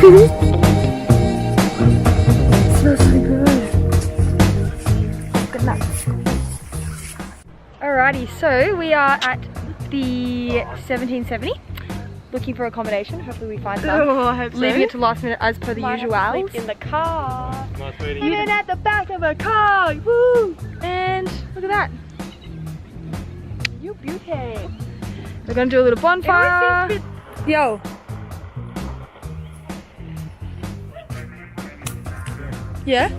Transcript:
Smells so good. Good night. Alrighty, so we are at the 1770 looking for accommodation. Hopefully we find some. Oh, I hope so. Leaving it to last minute as per the Might have usual. to sleep in the car. Nice meeting Even you. at the back of a car. Woo! And look at that. You beauty. We're gonna do a little bonfire. Everything's Yo. Yeah?